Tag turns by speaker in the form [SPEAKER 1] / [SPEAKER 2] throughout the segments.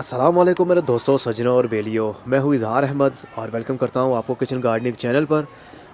[SPEAKER 1] अस्सलाम वालेकुम मेरे दोस्तों, सज्जनों और बेलियों। मैं हूँ इज़हार अहमद और वेलकम करता हूँ आपको किचन गार्डनिंग चैनल पर।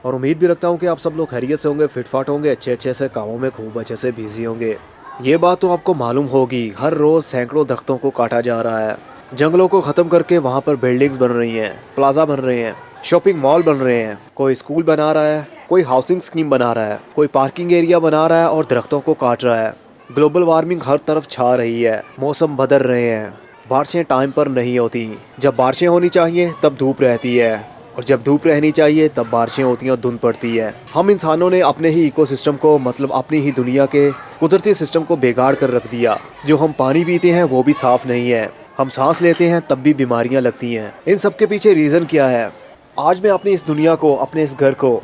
[SPEAKER 1] और उम्मीद भी रखता हूँ कि आप सब लोग खैरियत से होंगे, फिटफाट होंगे, अच्छे अच्छे से कामों में खूब अच्छे से बिजी होंगे। ये बात तो आपको मालूम होगी, हर रोज़ सैकड़ों दरख्तों को काटा जा रहा है। जंगलों को ख़त्म करके वहाँ पर बिल्डिंग्स बन रही हैं, प्लाजा बन रहे हैं, शॉपिंग मॉल बन रहे हैं, कोई स्कूल बना रहा है, कोई हाउसिंग स्कीम बना रहा है, कोई पार्किंग एरिया बना रहा है और दरख्तों को काट रहा है। ग्लोबल वार्मिंग हर तरफ छा रही है, मौसम बदल रहे हैं, बारिशें टाइम पर नहीं होती। जब बारिशें होनी चाहिए तब धूप रहती है, और जब धूप रहनी चाहिए तब बारिशें होती हैं और धुंध पड़ती है। हम इंसानों ने अपने ही इकोसिस्टम को, मतलब अपनी ही दुनिया के कुदरती सिस्टम को बिगाड़ कर रख दिया। जो हम पानी पीते हैं वो भी साफ़ नहीं है, हम सांस लेते हैं तब भी बीमारियां लगती हैं। इन सब के पीछे रीज़न क्या है? आज मैं अपनी इस दुनिया को, अपने इस घर को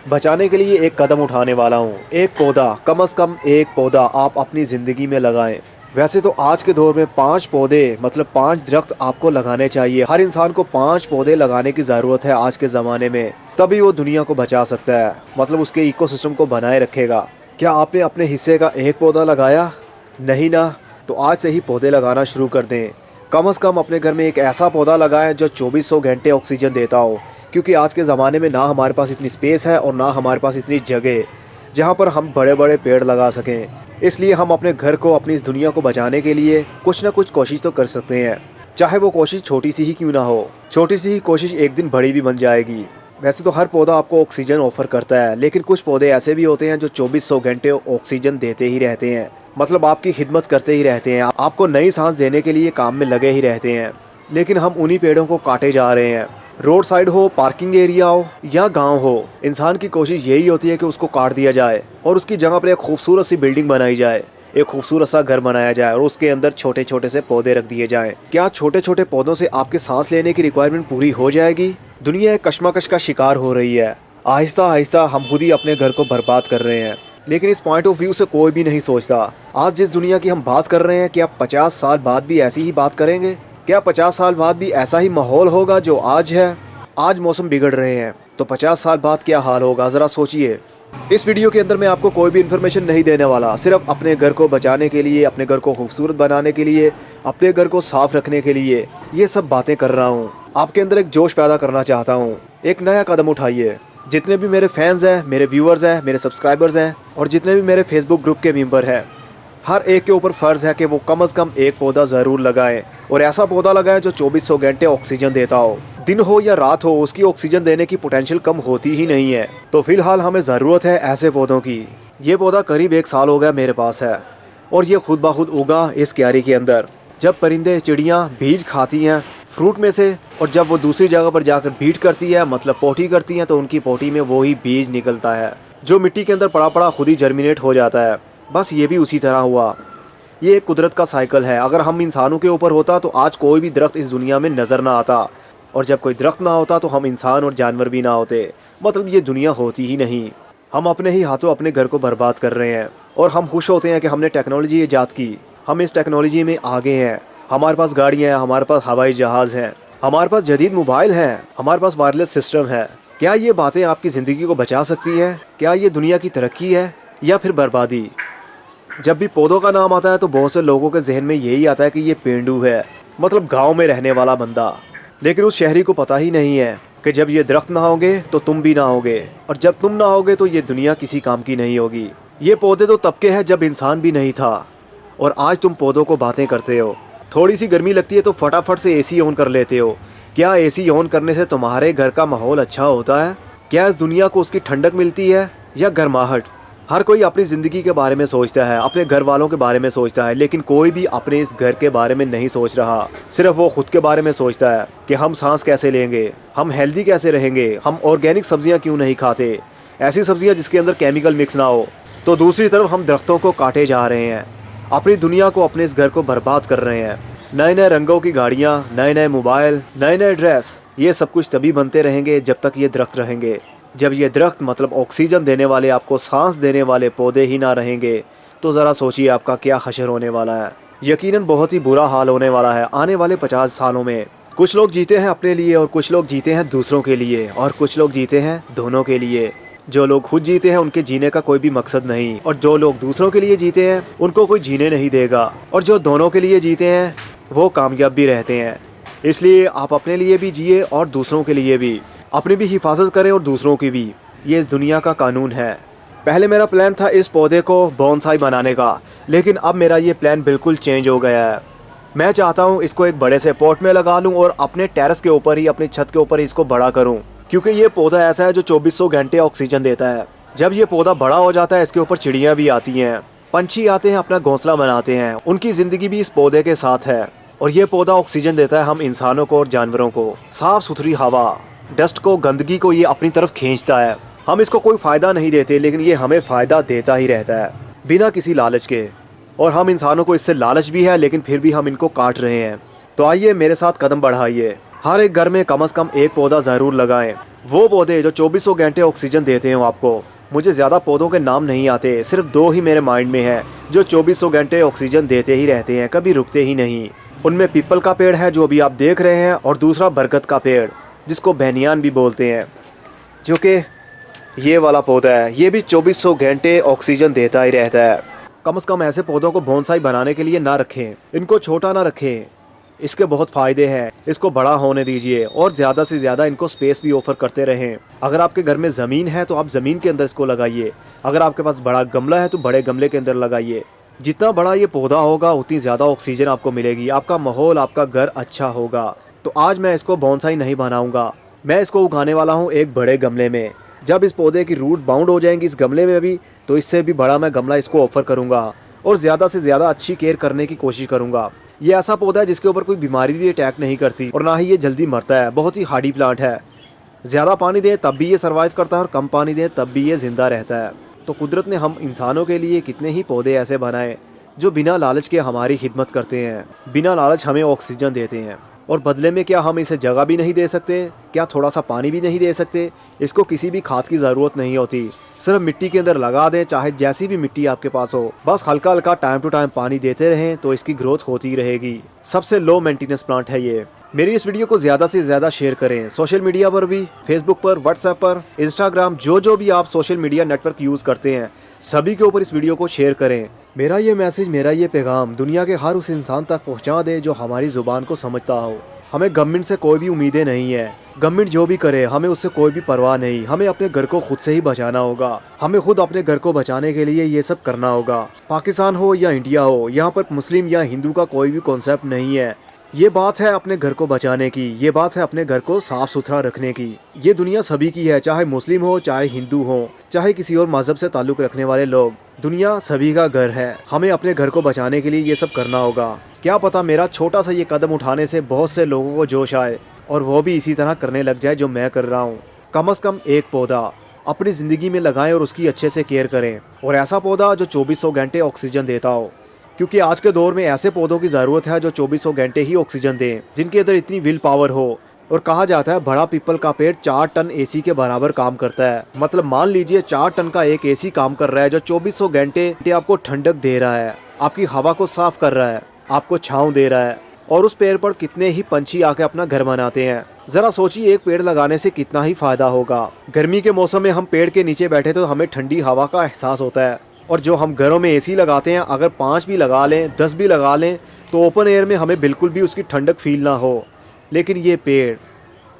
[SPEAKER 1] बचाने के लिए एक कदम उठाने वाला हूँ। एक पौधा, कम से कम एक पौधा आप अपनी ज़िंदगी में लगाएं। वैसे तो आज के दौर में 5 पौधे, मतलब 5 दरख्त आपको लगाने चाहिए। हर इंसान को 5 पौधे लगाने की ज़रूरत है आज के ज़माने में, तभी वो दुनिया को बचा सकता है, मतलब उसके इकोसिस्टम को बनाए रखेगा। क्या आपने अपने हिस्से का एक पौधा लगाया? नहीं ना। तो आज से ही पौधे लगाना शुरू कर दें। कम से कम अपने घर में एक ऐसा पौधा लगाएं जो 2400 घंटे ऑक्सीजन देता हो, क्योंकि आज के ज़माने में ना हमारे पास इतनी स्पेस है और ना हमारे पास इतनी जगह जहाँ पर हम बड़े बड़े पेड़ लगा सकें। इसलिए हम अपने घर को, अपनी इस दुनिया को बचाने के लिए कुछ ना कुछ कोशिश तो कर सकते हैं, चाहे वो कोशिश छोटी सी ही क्यों ना हो। छोटी सी ही कोशिश एक दिन बड़ी भी बन जाएगी। वैसे तो हर पौधा आपको ऑक्सीजन ऑफर करता है, लेकिन कुछ पौधे ऐसे भी होते हैं जो 2400 घंटे ऑक्सीजन देते ही रहते हैं, मतलब आपकी खिदमत करते ही रहते हैं, आपको नई सांस देने के लिए काम में लगे ही रहते हैं। लेकिन हम उन्हीं पेड़ों को काटे जा रहे हैं। रोड साइड हो, पार्किंग एरिया हो या गांव हो, इंसान की कोशिश यही होती है कि उसको काट दिया जाए और उसकी जगह पर एक खूबसूरत सी बिल्डिंग बनाई जाए, एक खूबसूरत सा घर बनाया जाए और उसके अंदर छोटे छोटे से पौधे रख दिए जाएं। क्या छोटे छोटे पौधों से आपके सांस लेने की रिक्वायरमेंट पूरी हो जाएगी? दुनिया एक कश्मकश का शिकार हो रही है। आहिस्ता आहिस्ता हम खुद ही अपने घर को बर्बाद कर रहे हैं, लेकिन इस पॉइंट ऑफ व्यू से कोई भी नहीं सोचता। आज जिस दुनिया की हम बात कर रहे हैं, क्या 50 साल बाद भी ऐसी ही बात करेंगे? क्या 50 साल बाद भी ऐसा ही माहौल होगा जो आज है? आज मौसम बिगड़ रहे हैं तो 50 साल बाद क्या हाल होगा, ज़रा सोचिए। इस वीडियो के अंदर मैं आपको कोई भी इन्फॉर्मेशन नहीं देने वाला, सिर्फ अपने घर को बचाने के लिए, अपने घर को खूबसूरत बनाने के लिए, अपने घर को साफ रखने के लिए ये सब बातें कर रहा हूँ। आपके अंदर एक जोश पैदा करना चाहता हूँ। एक नया कदम उठाइए। जितने भी मेरे फैंस हैं, मेरे व्यूअर्स हैं, मेरे सब्सक्राइबर्स हैं और जितने भी मेरे फेसबुक ग्रुप के मेंबर हैं, हर एक के ऊपर फ़र्ज़ है कि वो कम से कम एक पौधा ज़रूर लगाएं, और ऐसा पौधा लगाएं जो 2400 घंटे ऑक्सीजन देता हो। दिन हो या रात हो, उसकी ऑक्सीजन देने की पोटेंशियल कम होती ही नहीं है। तो फिलहाल हमें ज़रूरत है ऐसे पौधों की। ये पौधा करीब 1 साल हो गया मेरे पास है और ये खुद ब खुद उगा इस क्यारी के अंदर। जब परिंदे, चिड़ियाँ बीज खाती हैं फ्रूट में से, और जब वो दूसरी जगह पर जाकर बीट करती है, मतलब पोटी करती हैं, तो उनकी पोटी में वही बीज निकलता है जो मिट्टी के अंदर पड़ा पड़ा खुद ही जर्मिनेट हो जाता है। बस ये भी उसी तरह हुआ। ये एक कुदरत का साइकिल है। अगर हम इंसानों के ऊपर होता तो आज कोई भी दरख्त इस दुनिया में नज़र ना आता, और जब कोई दरख्त ना होता तो हम इंसान और जानवर भी ना होते, मतलब ये दुनिया होती ही नहीं। हम अपने ही हाथों अपने घर को बर्बाद कर रहे हैं और हम खुश होते हैं कि हमने टेक्नोलॉजी ईजाद की, हम इस टेक्नोलॉजी में आगे हैं। हमारे पास गाड़ियाँ हैं, हमारे पास हवाई जहाज़ हैं, हमारे पास जदीद मोबाइल हैं, हमारे पास वायरलेस सिस्टम है। क्या ये बातें आपकी ज़िंदगी को बचा सकती हैं? क्या ये दुनिया की तरक्की है या फिर बर्बादी? जब भी पौधों का नाम आता है तो बहुत से लोगों के जहन में यही आता है कि ये पेंडू है, मतलब गांव में रहने वाला बंदा। लेकिन उस शहरी को पता ही नहीं है कि जब ये दरख्त ना होंगे तो तुम भी ना होगे, और जब तुम ना होगे तो ये दुनिया किसी काम की नहीं होगी। ये पौधे तो तब के हैं जब इंसान भी नहीं था, और आज तुम पौधों को बातें करते हो। थोड़ी सी गर्मी लगती है तो फटाफट से एसी ऑन कर लेते हो। क्या एसी ऑन करने से तुम्हारे घर का माहौल अच्छा होता है? क्या इस दुनिया को उसकी ठंडक मिलती है या गर्माहट? हर कोई अपनी ज़िंदगी के बारे में सोचता है, अपने घर वालों के बारे में सोचता है, लेकिन कोई भी अपने इस घर के बारे में नहीं सोच रहा। सिर्फ वो खुद के बारे में सोचता है कि हम सांस कैसे लेंगे, हम हेल्दी कैसे रहेंगे, हम ऑर्गेनिक सब्जियां क्यों नहीं खाते, ऐसी सब्जियां जिसके अंदर केमिकल मिक्स ना हो। तो दूसरी तरफ हम दरख्तों को काटे जा रहे हैं, अपनी दुनिया को, अपने इस घर को बर्बाद कर रहे हैं। नए नए रंगों की गाड़ियाँ, नए नए मोबाइल, नए नए ड्रेस, ये सब कुछ तभी बनते रहेंगे जब तक ये दरख्त रहेंगे। जब ये दरख्त, मतलब ऑक्सीजन देने वाले, आपको सांस देने वाले पौधे ही ना रहेंगे, तो ज़रा सोचिए आपका क्या हशर होने वाला है। यकीनन बहुत ही बुरा हाल होने वाला है आने वाले 50 सालों में। कुछ लोग जीते हैं अपने लिए और कुछ लोग जीते हैं दूसरों के लिए, और कुछ लोग जीते हैं दोनों के लिए। जो लोग खुद जीते हैं उनके जीने का कोई भी मकसद नहीं, और जो लोग दूसरों के लिए जीते हैं उनको कोई जीने नहीं देगा, और जो दोनों के लिए जीते हैं वो कामयाब भी रहते हैं। इसलिए आप अपने लिए भी जिए और दूसरों के लिए भी, अपनी भी हिफाजत करें और दूसरों की भी। ये इस दुनिया का कानून है। पहले मेरा प्लान था इस पौधे को बोनसाई बनाने का, लेकिन अब मेरा ये प्लान बिल्कुल चेंज हो गया है। मैं चाहता हूँ इसको एक बड़े से पॉट में लगा लूँ और अपने टेरेस के ऊपर ही, अपनी छत के ऊपर ही इसको बड़ा करूँ, क्योंकि ये पौधा ऐसा है जो 2400 घंटे ऑक्सीजन देता है। जब ये पौधा बड़ा हो जाता है, इसके ऊपर चिड़ियाँ भी आती हैं, पंछी आते हैं, अपना घोंसला बनाते हैं, उनकी ज़िंदगी भी इस पौधे के साथ है। और ये पौधा ऑक्सीजन देता है हम इंसानों को और जानवरों को, साफ़ सुथरी हवा, डस्ट को, गंदगी को ये अपनी तरफ खींचता है। हम इसको कोई फ़ायदा नहीं देते, लेकिन ये हमें फ़ायदा देता ही रहता है बिना किसी लालच के। और हम इंसानों को इससे लालच भी है, लेकिन फिर भी हम इनको काट रहे हैं। तो आइए मेरे साथ कदम बढ़ाइए, हर एक घर में कम से कम एक पौधा ज़रूर लगाएं। वो पौधे जो 2400 घंटे ऑक्सीजन देते हैं आपको। मुझे ज़्यादा पौधों के नाम नहीं आते, सिर्फ 2 ही मेरे माइंड में है जो 2400 घंटे ऑक्सीजन देते ही रहते हैं, कभी रुकते ही नहीं। उनमें पीपल का पेड़ है जो अभी आप देख रहे हैं, और दूसरा बरगद का पेड़ जिसको बनियान भी बोलते हैं, जो कि ये वाला पौधा है। ये भी 2400 घंटे ऑक्सीजन देता ही रहता है। कम से कम ऐसे पौधों को बोनसाई बनाने के लिए ना रखें, इनको छोटा ना रखें। इसके बहुत फ़ायदे हैं, इसको बड़ा होने दीजिए और ज़्यादा से ज़्यादा इनको स्पेस भी ऑफर करते रहें। अगर आपके घर में ज़मीन है तो आप ज़मीन के अंदर इसको लगाइए, अगर आपके पास बड़ा गमला है तो बड़े गमले के अंदर लगाइए। जितना बड़ा ये पौधा होगा उतनी ज़्यादा ऑक्सीजन आपको मिलेगी, आपका माहौल, आपका घर अच्छा होगा। तो आज मैं इसको बोनसाई नहीं बनाऊँगा, मैं इसको उगाने वाला हूँ एक बड़े गमले में। जब इस पौधे की रूट बाउंड हो जाएंगी इस गमले में भी, तो इससे भी बड़ा मैं गमला इसको ऑफर करूँगा और ज़्यादा से ज़्यादा अच्छी केयर करने की कोशिश करूँगा। ये ऐसा पौधा है जिसके ऊपर कोई बीमारी भी अटैक नहीं करती और ना ही ये जल्दी मरता है। बहुत ही हार्डी प्लांट है। ज़्यादा पानी दें तब भी ये सर्वाइव करता है और कम पानी दें तब भी ये ज़िंदा रहता है। तो कुदरत ने हम इंसानों के लिए कितने ही पौधे ऐसे बनाए जो बिना लालच के हमारी खिदमत करते हैं, बिना लालच हमें ऑक्सीजन देते हैं। और बदले में क्या हम इसे जगह भी नहीं दे सकते? क्या थोड़ा सा पानी भी नहीं दे सकते? इसको किसी भी खाद की ज़रूरत नहीं होती, सिर्फ मिट्टी के अंदर लगा दें, चाहे जैसी भी मिट्टी आपके पास हो, बस हल्का हल्का टाइम टू टाइम पानी देते रहें तो इसकी ग्रोथ होती रहेगी। सबसे लो मेंटेनेंस प्लांट है ये। मेरी इस वीडियो को ज़्यादा से ज़्यादा शेयर करें, सोशल मीडिया पर भी, फेसबुक पर, व्हाट्सएप पर, इंस्टाग्राम, जो भी आप सोशल मीडिया नेटवर्क यूज़ करते हैं सभी के ऊपर इस वीडियो को शेयर करें। मेरा ये मैसेज, मेरा ये पैगाम दुनिया के हर उस इंसान तक पहुँचा दे जो हमारी ज़ुबान को समझता हो। हमें गवर्नमेंट से कोई भी उम्मीदें नहीं है, गवर्नमेंट जो भी करे हमें उससे कोई भी परवाह नहीं। हमें अपने घर को खुद से ही बचाना होगा, हमें खुद अपने घर को बचाने के लिए ये सब करना होगा। पाकिस्तान हो या इंडिया हो, यहाँ पर मुस्लिम या हिंदू का कोई भी कॉन्सेप्ट नहीं है। ये बात है अपने घर को बचाने की, ये बात है अपने घर को साफ सुथरा रखने की। ये दुनिया सभी की है, चाहे मुस्लिम हो, चाहे हिंदू हो, चाहे किसी और मजहब से ताल्लुक़ रखने वाले लोग। दुनिया सभी का घर है। हमें अपने घर को बचाने के लिए ये सब करना होगा। क्या पता मेरा छोटा सा ये कदम उठाने से बहुत से लोगों को जोश आए और वो भी इसी तरह करने लग जाए जो मैं कर रहा हूँ। कम से कम एक पौधा अपनी ज़िंदगी में लगाएं और उसकी अच्छे से केयर करें, और ऐसा पौधा जो 2400 घंटे ऑक्सीजन देता हो, क्योंकि आज के दौर में ऐसे पौधों की ज़रूरत है जो 2400 घंटे ही ऑक्सीजन दें, जिनके अंदर इतनी विल पावर हो। और कहा जाता है बड़ा पीपल का पेड़ 4 टन एसी के बराबर काम करता है। मतलब मान लीजिए 4 टन का एक एसी काम कर रहा है जो 2400 घंटे आपको ठंडक दे रहा है, आपकी हवा को साफ कर रहा है, आपको छांव दे रहा है। और उस पेड़ पर कितने ही पंछी आके अपना घर बनाते हैं। जरा सोचिए एक पेड़ लगाने से कितना ही फायदा होगा। गर्मी के मौसम में हम पेड़ के नीचे बैठे तो हमें ठंडी हवा का एहसास होता है, और जो हम घरों में एसी लगाते हैं, अगर 5 भी लगा लें, 10 भी लगा लें, तो ओपन एयर में हमें बिल्कुल भी उसकी ठंडक फील ना हो। लेकिन ये पेड़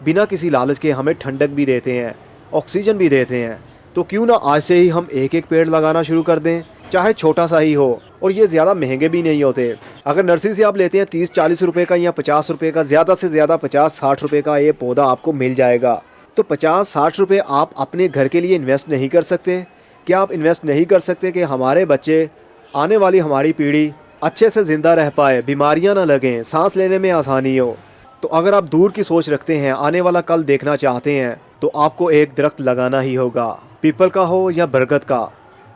[SPEAKER 1] बिना किसी लालच के हमें ठंडक भी देते हैं, ऑक्सीजन भी देते हैं। तो क्यों ना आज से ही हम एक एक पेड़ लगाना शुरू कर दें, चाहे छोटा सा ही हो। और ये ज़्यादा महंगे भी नहीं होते। अगर नर्सरी से आप लेते हैं 30-40 रुपये का या 50 रुपये का, ज़्यादा से ज़्यादा 50-60 रुपये का ये पौधा आपको मिल जाएगा। तो 50-60 रुपये आप अपने घर के लिए इन्वेस्ट नहीं कर सकते? क्या आप इन्वेस्ट नहीं कर सकते कि हमारे बच्चे, आने वाली हमारी पीढ़ी अच्छे से ज़िंदा रह पाए, बीमारियां ना लगें, सांस लेने में आसानी हो? तो अगर आप दूर की सोच रखते हैं, आने वाला कल देखना चाहते हैं, तो आपको एक दरख्त लगाना ही होगा, पीपल का हो या बरगद का,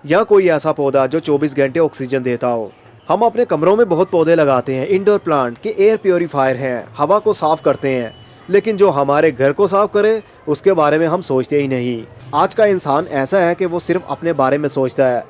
[SPEAKER 1] या कोई ऐसा पौधा जो 24 घंटे ऑक्सीजन देता हो। हम अपने कमरों में बहुत पौधे लगाते हैं, इंडोर प्लांट के एयर प्योरीफायर हैं, हवा को साफ़ करते हैं, लेकिन जो हमारे घर को साफ़ करे उसके बारे में हम सोचते ही नहीं। आज का इंसान ऐसा है कि वो सिर्फ अपने बारे में सोचता है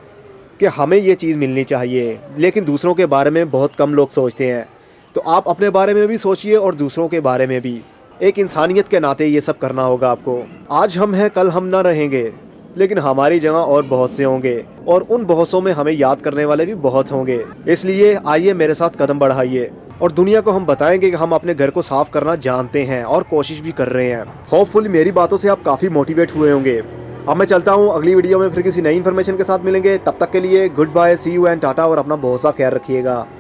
[SPEAKER 1] कि हमें ये चीज़ मिलनी चाहिए, लेकिन दूसरों के बारे में बहुत कम लोग सोचते हैं। तो आप अपने बारे में भी सोचिए और दूसरों के बारे में भी। एक इंसानियत के नाते ये सब करना होगा आपको। आज हम हैं, कल हम ना रहेंगे, लेकिन हमारी जगह और बहुत से होंगे, और उन बहुतों में हमें याद करने वाले भी बहुत होंगे। इसलिए आइए मेरे साथ कदम बढ़ाइए। और दुनिया को हम बताएंगे कि हम अपने घर को साफ करना जानते हैं और कोशिश भी कर रहे हैं। होपफुली मेरी बातों से आप काफ़ी मोटिवेट हुए होंगे। अब मैं चलता हूँ, अगली वीडियो में फिर किसी नई इन्फॉर्मेशन के साथ मिलेंगे। तब तक के लिए good bye, see you and tata, और अपना बहुत सा ख्याल रखिएगा।